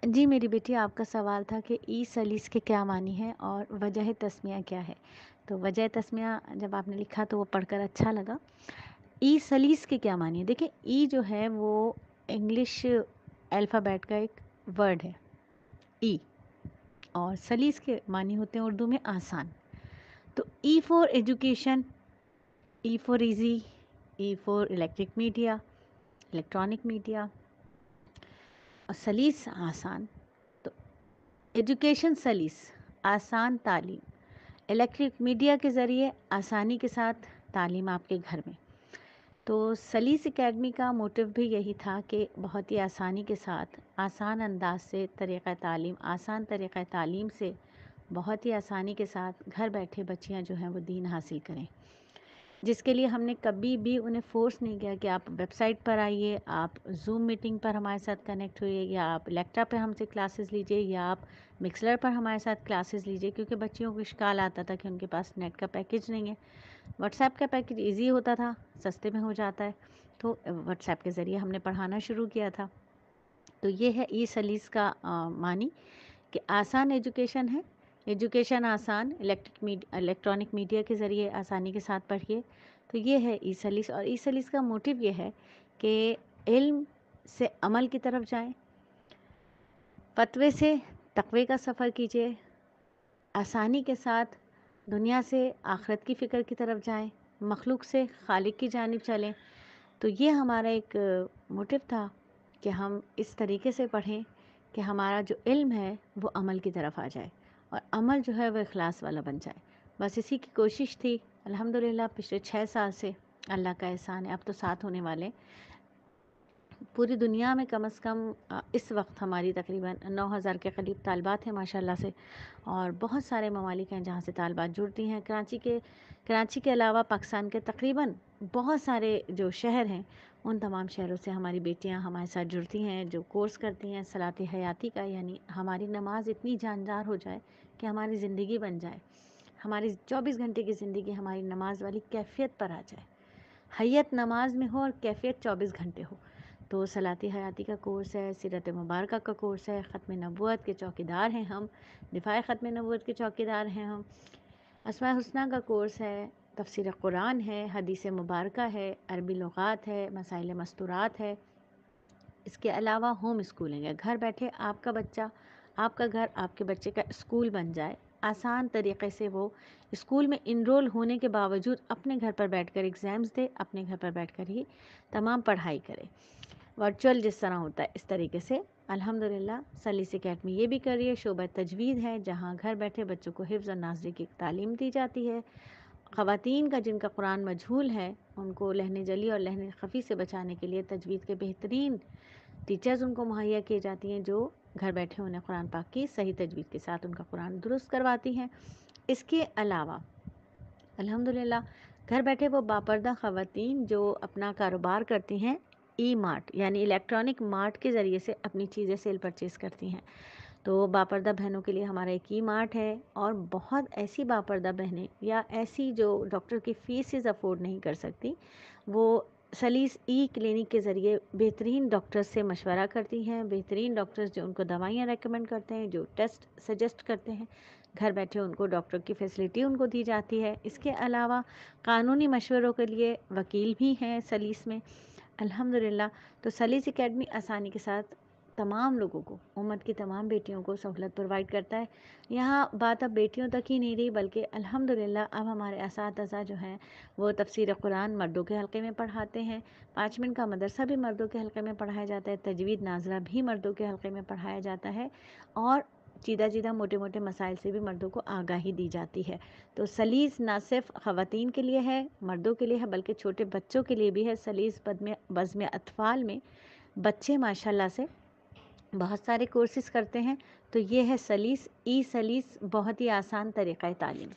जी मेरी बेटी, आपका सवाल था कि ई सलीस के क्या मानी है और वजह तस्मिया क्या है। तो वजह तस्मिया जब आपने लिखा तो वो पढ़कर अच्छा लगा। ई सलीस के क्या मानी है? देखिए, ई जो है वो इंग्लिश अल्फ़ाबेट का एक वर्ड है, ई। और सलीस के मानी होते हैं उर्दू में आसान। तो E for education, E for easy, E for electric media, electronic media, और सलीस आसान। तो एजुकेशन सलीस, आसान तालीम, इलेक्ट्रिक मीडिया के ज़रिए आसानी के साथ तालीम आपके घर में। तो सलीस एकेडमी का मोटिव भी यही था कि बहुत ही आसानी के साथ, आसान अंदाज से तरीक़ा तालीम, आसान तरीक़ा तालीम से बहुत ही आसानी के साथ घर बैठे बच्चियां जो हैं वो दीन हासिल करें। जिसके लिए हमने कभी भी उन्हें फ़ोर्स नहीं किया कि आप वेबसाइट पर आइए, आप ज़ूम मीटिंग पर हमारे साथ कनेक्ट होइए, या आप लैपटॉप पे हमसे क्लासेस लीजिए, या आप मिक्सलर पर हमारे साथ क्लासेस लीजिए। क्योंकि बच्चियों को इश्काल आता था कि उनके पास नेट का पैकेज नहीं है। व्हाट्सएप का पैकेज ईज़ी होता था, सस्ते में हो जाता है, तो व्हाट्सएप के ज़रिए हमने पढ़ाना शुरू किया था। तो ये है ई सलीस का मानी कि आसान एजुकेशन है। एजुकेशन आसान, इलेक्ट्रॉनिक मीडिया के ज़रिए आसानी के साथ पढ़िए। तो ये है ई सलीस। और ई सलीस का मोटिव ये है कि इल्म से अमल की तरफ जाएं, फतवे से तक़वे का सफ़र कीजिए, आसानी के साथ दुनिया से आखिरत की फ़िक्र की तरफ जाएं, मखलूक से खालिक की जानिब चलें। तो ये हमारा एक मोटिव था कि हम इस तरीके से पढ़ें कि हमारा जो इल्म है वो अमल की तरफ आ जाए, और अमल जो है वो इखलास वाला बन जाए। बस इसी की कोशिश थी। अल्हम्दुलिल्लाह पिछले 6 साल से अल्लाह का एहसान है, अब तो 7 होने वाले। पूरी दुनिया में कम से कम इस वक्त हमारी तकरीबन 9,000 के करीब तालिबात हैं माशाल्लाह से। और बहुत सारे ममालिक हैं जहाँ से तालिबात जुड़ती हैं। कराची के अलावा पाकिस्तान के तकरीबन बहुत सारे जो शहर हैं, उन तमाम शहरों से हमारी बेटियां हमारे साथ जुड़ती हैं, जो कोर्स करती हैं सलात हयाती का, यानी हमारी नमाज इतनी जानदार हो जाए कि हमारी ज़िंदगी बन जाए, हमारी 24 घंटे की ज़िंदगी हमारी नमाज वाली कैफियत पर आ जाए, हैयत नमाज में हो और कैफियत 24 घंटे हो। तो सलाती हयाती का कोर्स है, सीरत मुबारका का कोर्स है, ख़त्म नबूवत के चौकीदार हैं हम, दिफाए ख़त्म नबूवत के चौकीदार हैं हम, अस्माए हुस्ना का कोर्स है, तफसीर कुरान है, हदीस मुबारका है, अरबी लुगात है, मसाइल मस्तूरात है। इसके अलावा होम स्कूलिंग है। घर बैठे आपका बच्चा, आपका घर आपके बच्चे का स्कूल बन जाए, आसान तरीक़े से वो स्कूल में इनरोल होने के बावजूद अपने घर पर बैठकर एग्ज़ाम्स दे, अपने घर पर बैठकर ही तमाम पढ़ाई करे, वर्चुअल जिस तरह होता है इस तरीके से। अल्हम्दुलिल्लाह सलीस एकेडमी ये भी कर रही है। शोबा तजवीद है, जहाँ घर बैठे बच्चों को हिफ्ज़ और नाज़री की तालीम दी जाती है। ख़वातीन का जिनका कुरान मजहूल है, उनको लहन जली और लहन ख़फ़ी से बचाने के लिए तजवीद के बेहतरीन टीचर्स उनको मुहैया की जाती हैं, जो घर बैठे उन्हें कुरान पाक की सही तजवीद के साथ उनका कुरान दुरुस्त करवाती हैं। इसके अलावा अल्हम्दुलिल्लाह घर बैठे वो बापर्दा ख़वातीन जो अपना कारोबार करती हैं, ई मार्ट यानी इलेक्ट्रॉनिक मार्ट के ज़रिए से अपनी चीज़ें सेल परचेज़ करती हैं। तो बापर्दा बहनों के लिए हमारा एक ई मार्ट है। और बहुत ऐसी बापर्दा बहनें या ऐसी जो डॉक्टर की फ़ीसेस अफोर्ड नहीं कर सकती, वो सलीस ई क्लिनिक के ज़रिए बेहतरीन डॉक्टर्स से मशवरा करती हैं। बेहतरीन डॉक्टर्स जो उनको दवाइयाँ रेकमेंड करते हैं, जो टेस्ट सजेस्ट करते हैं, घर बैठे उनको डॉक्टर की फैसिलिटी उनको दी जाती है। इसके अलावा कानूनी मशवरों के लिए वकील भी हैं सलीस में, अल्हम्दुलिल्लाह। तो सलीस एकेडमी आसानी के साथ तमाम लोगों को, उम्मत की तमाम बेटियों को सहूलत प्रोवाइड करता है। यहाँ बात अब बेटियों तक ही नहीं रही, बल्कि अल्हम्दुलिल्लाह अब हमारे असातिज़ा जो हैं वो तफसीर कुरान मर्दों के हल्के में पढ़ाते हैं। 5 मिनट का मदरसा भी मर्दों के हल्के में पढ़ाया जाता है, तजवीद नाज़रा भी मर्दों के हल्के में पढ़ाया जाता है, और चीदा चीदा मोटे मोटे मसाइल से भी मर्दों को आगाही दी जाती है। तो सलीस ना सिर्फ ख़वातीन के लिए है, मर्दों के लिए है, बल्कि छोटे बच्चों के लिए भी है। सलीस बज़्म अतफ़ाल में बच्चे माशाल्लाह से बहुत सारे कोर्सेज़ करते हैं। तो ये है सलीस ई सलीस, बहुत ही आसान तरीक़ा तालीम।